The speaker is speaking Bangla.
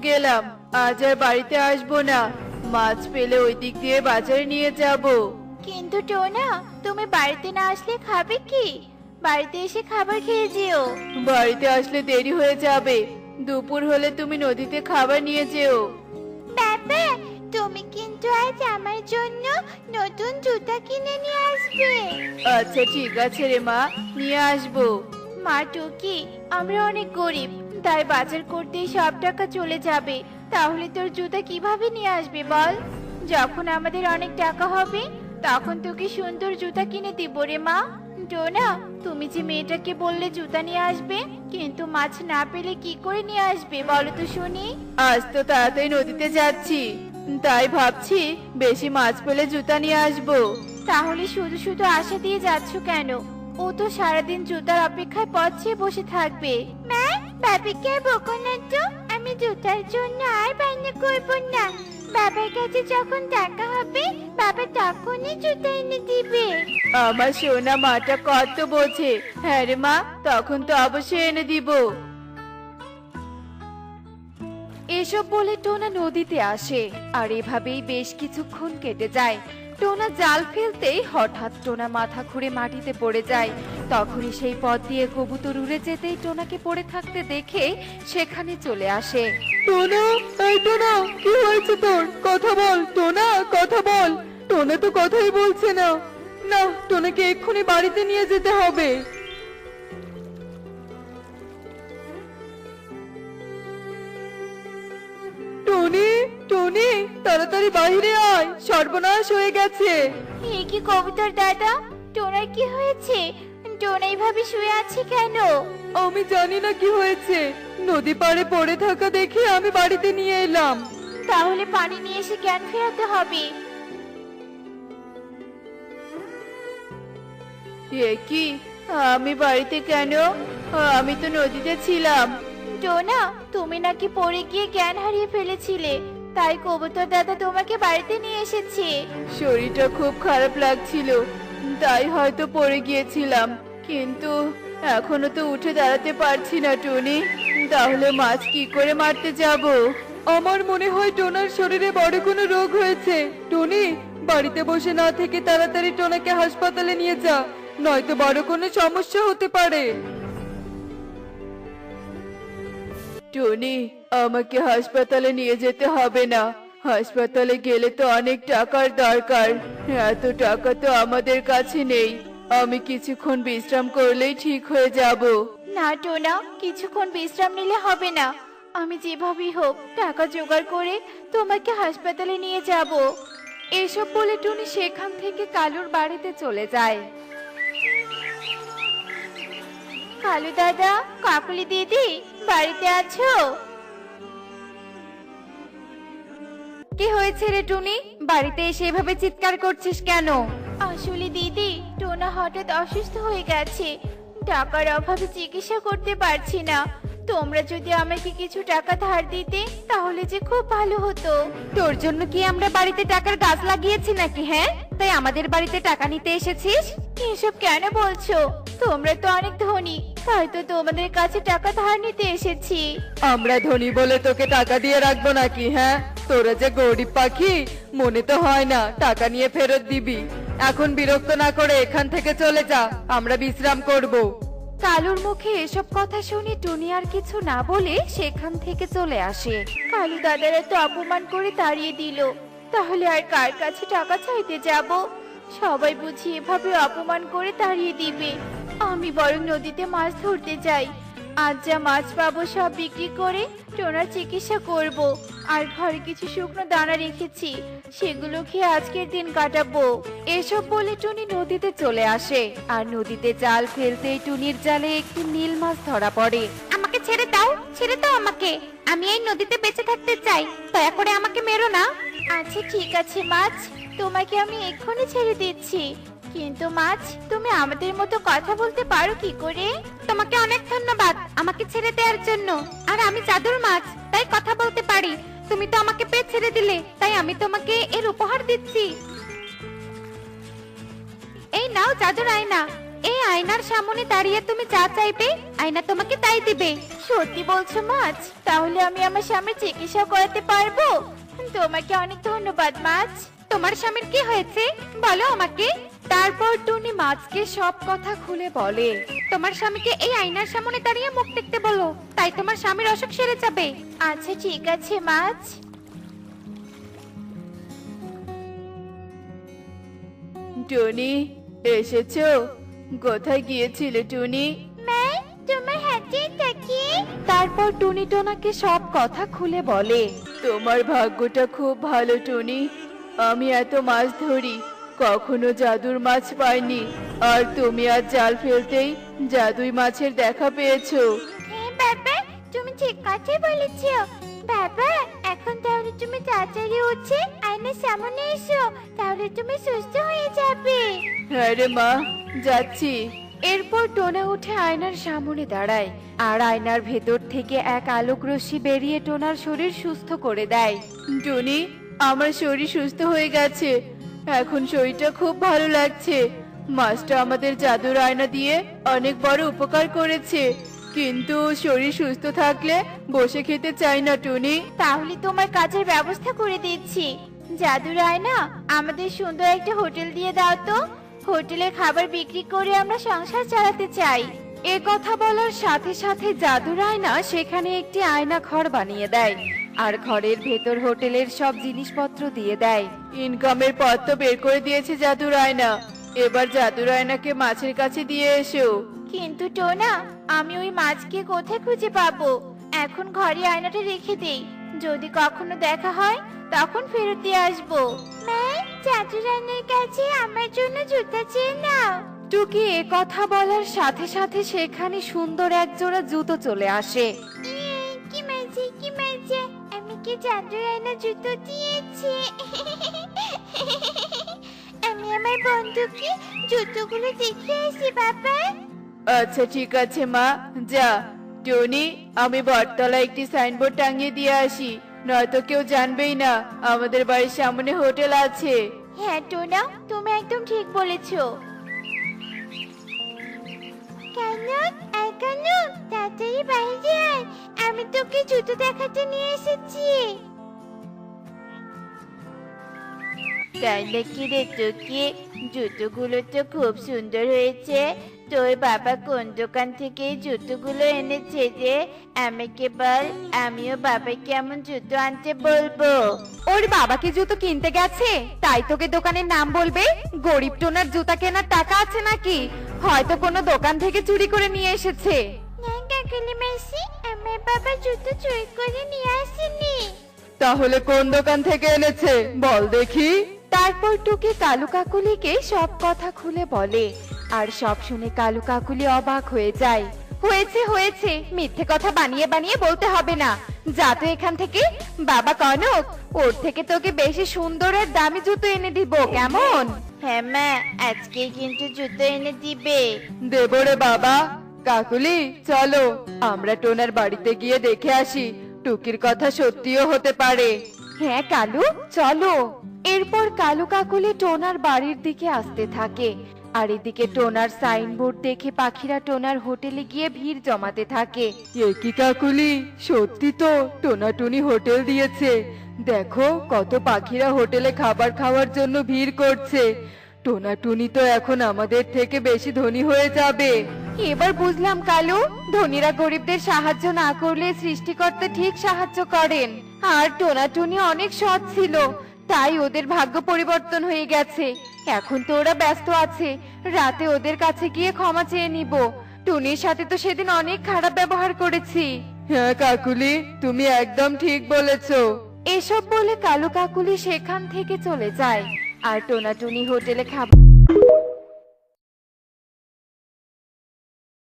গেলাম, আজ আর বাড়িতে আসবো না। মাছ পেলে ওই দিক দিয়ে বাজারে নিয়ে যাব। কিন্তু টোনা, তুমি বাড়িতে না আসলে খাবে কি? বাড়িতে এসে খাবার খেয়ে যেও। বাড়িতে আসলে দেরি হয়ে যাবে। দুপুর হলে তুমি নদীতে খাবার নিয়ে যেও। বাবা, তুমি কিন্তু আজ আমার জন্য নতুন জুতা কিনে নিয়ে আসবে। আচ্ছা ঠিক আছে রে মা, নিয়ে আসবো। মা টুকি, আমরা অনেক গরিব, তাই বাজার করতেই সব টাকা চলে যাবে। তাহলে তোর জুতা কিভাবে নিয়ে আসবে বল? যখন আমাদের অনেক টাকা হবে তখন তোকে সুন্দর জুতা কিনে দিব রে মা। টোনা, তুমি যে মেয়েটাকে বললে জুতা নিয়ে আসবে, কিন্তু মাছ না পেলে কি করে নিয়ে আসবে বলো তো শুনি? আজ তো তাড়াতাড়ি নদীতে যাচ্ছি, তাই ভাবছি বেশি মাছ পেলে জুতা নিয়ে আসবো। তাহলে শুধু শুধু আশা দিয়ে যাচ্ছ কেন? ও তো সারাদিন জুতার অপেক্ষায় পথ চেয়ে বসে থাকবে। মা, বাবাকে বকো না তো, আমি জুতার জন্য আর বায়না করবো না। বাবার কাছে যখন টাকা হবে বাবা তখনই জুতা এনে দিবে। আমার সোনা মাটা কত বোঝে। হ্যাঁ রে মা, তখন তো অবশ্যই এনে দিব। এসব বলে টোনা নদীতে আসে আর এভাবেই বেশ কিছুক্ষণ কেটে যায়। টোনা জাল ফেলতেই হঠাৎ টোনা মাথা ঘুরে মাটিতে পড়ে যায়। তখনই সেই পথ দিয়ে কবুতর উড়ে যেতেই টোনাকে পড়ে থাকতে দেখে সেখানে চলে আসে। টোনা, এই টোনা, কি হয়েছে তোর? কথা বল টোনা, কথা বল। টোনা তো কথাই বলছে না। না, টোনাকে এক্ষুনি বাড়িতে নিয়ে যেতে হবে। টনি, টনি, তাড়াতাড়ি বাইরে আয়, সর্বনাশ হয়ে গেছে। এ কি কবুতর দাদা, টোনার কি হয়েছে? টোনা এইভাবে শুয়ে আছে কেন? আমি জানি না কি হয়েছে, নদী পাড়ে পড়ে থাকা দেখে আমি বাড়িতে নিয়ে এলাম। তাহলে পানি নিয়ে এসে জ্ঞান ফেরাতে হবে। এ কি, আমি বাড়িতে কেন? আমি তো নদীতে ছিলাম। টোনা, তুমি নাকি পড়ে গিয়ে জ্ঞান হারিয়ে ফেলেছিলে, তাই কবুতর দাদা তোমাকে বাড়িতে নিয়ে এসেছে। শরীরটা খুব খারাপ লাগছিল, তাই হয়তো পড়ে গিয়েছিলাম। কিন্তু এখনো তো উঠে দাঁড়াতে পারছি না টনি। তাহলে মাছ কি করে মারতে যাব? আমার মনে হয় টোনার শরীরে বড় কোনো রোগ হয়েছে। টনি, বাড়িতে বসে না থেকে তাড়াতাড়ি টোনাকে হাসপাতালে নিয়ে যা, নয়তো বড় কোনো সমস্যা হতে পারে। টনি, আমাকে হাসপাতালে নিয়ে যেতে হবে না। হাসপাতালে গেলে তো অনেক টাকার দরকার। এত টাকা তো আমাদের কাছে নেই। আমি কিছুক্ষণ বিশ্রাম করলেই ঠিক হয়ে যাব। না টোনা, কিছুক্ষণ বিশ্রাম নিলে হবে না। আমি যেভাবেই হোক টাকা জোগাড় করে তোমাকে হাসপাতালে নিয়ে যাব। এসব বলে টুনি সেখান থেকে কালুর বাড়িতে চলে যায়। কালু দাদা, কাকুলি দিদি, বাড়িতে আছো? কি হয়েছে রে টুনি, বাড়িতে এসে এভাবে চিৎকার করছিস কেন? আসলে দিদি, টোনা হঠাৎ অসুস্থ হয়ে গেছে। টাকার অভাবে চিকিৎসা করতে পারছি না। তোমরা যদি আমাকে কিছু টাকা ধার দিতে তাহলে যে খুব ভালো হতো। তোর জন্য কি আমরা বাড়িতে টাকার গাছ লাগিয়েছি নাকি? হ্যাঁ, তাই আমাদের বাড়িতে টাকা নিতে এসেছিস? এসব কেন বলছো? তোমরা তো অনেক ধনী, তাই তো তোমাদের কাছে টাকা ধার নিতে এসেছি। আমরা ধনী বলে তোকে টাকা দিয়ে রাখবো নাকি? হ্যাঁ, তোরা যে গরিব পাখি, মনে তো হয় না টাকা নিয়ে ফেরত দিবি। এখন বিরক্ত না করে এখান থেকে চলে যা, আমরা বিশ্রাম করব। কালুর মুখে এসব কথা শুনে টুনি আর কিছু না বলে সেখান থেকে চলে আসে। কালু দাদারা তো অপমান করে তাড়িয়ে দিল, তাহলে আর কার কাছে টাকা চাইতে যাব? সবাই বুঝি এভাবে অপমান করে তাড়িয়ে দিবে। আমি বরং নদীতে মাছ ধরতে যাই। আজ যা মাছ পাবো সব বিক্রি করে টোনার চিকিৎসা করব। আর ঘরে কিছু শুকনো দানা রেখেছি, সেগুলো খেয়ে আজকের দিন কাটাবো। এসব বলে টুনি নদীতে চলে আসে আর নদীতে জাল ফেলতেই টুনির জালে একটি নীল মাছ ধরা পড়ে। আমাকে ছেড়ে দাও, ছেড়ে দাও আমাকে। আমি এই নদীতে বেঁচে থাকতে চাই, দয়া করে আমাকে মেরো না। আচ্ছা ঠিক আছে মাছ, তোমাকে আমি এক্ষুনি ছেড়ে দিচ্ছি। কিন্তু মাছ, তুমি আমাদের মতো কথা বলতে পারো কি করে? তোমাকে অনেক ধন্যবাদ আমাকে ছেড়ে দেওয়ার জন্য। আর আমি জাদুর মাছ, তাই কথা বলতে পারি। তুমি তো আমাকে পেয়ে ছেড়ে দিলে, তাই আমি তোমাকে এর উপহার দিচ্ছি। এই নাও জাদুর আয়না, এই আয়নার সামনে দাঁড়িয়ে তুমি যা চাইবে আয়না তোমাকে তাই দিবে। সত্যি বলছো মাছ? তাহলে আমি আমার স্বামীর চিকিৎসা করাতে পারবো? তোমাকে অনেক ধন্যবাদ মাছ। তোমার স্বামীর কি হয়েছে বলো আমাকে। তারপর টুনি মাছকে সব কথা খুলে বলে। তোমার স্বামীকে এই আয়নার সামনে দাঁড়িয়ে মুখ দেখতে বলো, তাই তোমার স্বামীর অসুখ সেরে যাবে। আচ্ছা ঠিক আছে মাছ। টুনি, এসেছো? কোথায় গিয়েছিলে টুনি? মা, তোমার হাতে তাকিয়ে। তারপর টুনি টোনাকে সব কথা খুলে বলে। তোমার ভাগ্যটা খুব ভালো টুনি। আমি এত মাছ ধরি, কখনো জাদুর মাছ পাইনি। আর তুমি আজ জাল ফেলতেই জাদুই মাছের দেখা পেয়েছো। হ্যাঁ বাবা, তুমি ঠিক কথাই বলেছো। বাবা, এখন তাহলে তুমি তাড়াতাড়ি উঠে আয়নার সামনে এসো, তাহলে তুমি সুস্থ হয়ে যাবে। হ্যাঁ রে মা, যাচ্ছি। এরপর টোনা উঠে আয়নার সামনে দাঁড়ায়, আর আয়নার ভেতর থেকে এক আলোক রশ্মি বেরিয়ে টোনার শরীর সুস্থ করে দেয়। টুনি, আমার শরীর সুস্থ হয়ে গেছে। এখন শরীরটা খুব ভালো লাগছে। মাছটা আমাদের জাদুর আয়না দিয়ে অনেক বড় উপকার করেছে। কিন্তু শরীর সুস্থ থাকলে বসে খেতে চাই না টুনি। তাহলে তোমার কাজের ব্যবস্থা করে দিচ্ছি। জাদুর আয়না, আমাদের সুন্দর একটা হোটেল দিয়ে দাও তো। হোটেলে খাবার বিক্রি করে আমরা সংসার চালাতে চাই। এ কথা বলার সাথে সাথে জাদুর আয়না সেখানে একটি আয়না ঘর বানিয়ে দেয়, আর ঘরের ভেতর হোটেলের সব জিনিসপত্র দিয়ে দেয়। ইনকামের পথ তো বের করে দিয়েছে জাদুর আয়না। এবার জাদুর আয়নাকে মাছের কাছে দিয়ে এসো। কিন্তু টোনা, আমি ওই মাছকে কোথায় খুঁজে পাবো? এখন ঘরে আয়নাটা রেখে দেই, যদি কখনো দেখা হয় তখন ফেরত দিয়ে আসবো। মা, জাদুর আয়নার কাছে আমার জন্য জুতা চেয়ে নাও। টুকি এ কথা বলার সাথে সাথে সেখানে সুন্দর এক জোড়া জুতো চলে আসে। কি মজা, কি মজা! আমি কি জাদুর আয়না জুতো দিয়েছি? আমি আমার বন্ধুকে জুতোগুলো দেখে আসি বাবা। আচ্ছা ঠিক আছে মা, যা। টনি, আমি বটতলা একটি সাইনবোর্ড টাঙিয়ে দিয়ে আসি, নয়তো কেউ জানবেই না আমাদের বাড়ির সামনে হোটেল আছে। হ্যাঁ টোনা, তুমি একদম ঠিক বলেছো। কানুন, আয় কানুন, তাড়াতাড়ি বাইরে আয়, আমি তোকে জুতো দেখাতে নিয়ে এসেছি। তাই নাকি রে তোকে? জুতোগুলো তো খুব সুন্দর হয়েছে। তোর বাবা কোন দোকান থেকে এই জুতোগুলো এনেছে রে? আমাকে বল, আমিও বাবাকে এমন জুতো আনতে বলবো। ওর বাবাকে জুতো কিনতে গেছে, তাই তোকে দোকানের নাম বলবে? গরিব টোনার জুতা কেনার টাকা আছে নাকি? হয়তো কোনো দোকান থেকে চুরি করে নিয়ে এসেছে। না কাকলি মাসি, আমার বাবা জুতো চুরি করে নিয়ে আসেনি। তাহলে কোন দোকান থেকে এনেছে বল দেখি। তারপর টুকি কালু কাকুলিকে সব কথা খুলে বলে, আর সব শুনে কালু কাকুলি অবাক হয়ে যায়। হয়েছে হয়েছে, মিথ্যে কথা বানিয়ে বানিয়ে বলতে হবে না। যা তো এখান থেকে। বাবা কনক, ওর থেকে তোকে বেশি সুন্দর আর দামি জুতো এনে দিব, কেমন? হ্যাঁ মা, আজকে কিন্তু জুতো এনে দিবে। দেব রে বাবা। কাকুলি, চলো আমরা টোনার বাড়িতে গিয়ে দেখে আসি, টুকির কথা সত্যিও হতে পারে। হ্যাঁ কালু, চলো। এরপর কালু কাকুলি টোনার বাড়ির দিকে আসতে থাকে, আর এদিকে টোনার সাইনবোর্ড দেখে পাখিরা টোনার হোটেলে গিয়ে ভিড় জমাতে থাকে। কি কাকুলি, সত্যি তো টোনাটুনি হোটেল দিয়েছে। দেখো কত পাখিরা হোটেলে খাবার খাওয়ার জন্য ভিড় করছে। টোনাটুনি তো এখন আমাদের থেকে বেশি ধনী হয়ে যাবে। এবার বুঝলাম কালু, ধনীরা গরিবদের সাহায্য না করলে সৃষ্টিকর্তা ঠিক সাহায্য করেন। আর টোনাটুনি অনেক সৎ ছিল, তাই ওদের ভাগ্য পরিবর্তন হয়ে গেছে। এখন তো ওরা ব্যস্ত আছে, রাতে ওদের কাছে গিয়ে ক্ষমা চেয়ে নিব। টুনির সাথে তো সেদিন অনেক খারাপ ব্যবহার করেছি। হ্যাঁ কাকুলি, তুমি একদম ঠিক বলেছো। এসব বলে কালু কাকুলি সেখান থেকে চলে যায়, আর টোনাটুনি হোটেলে খাবার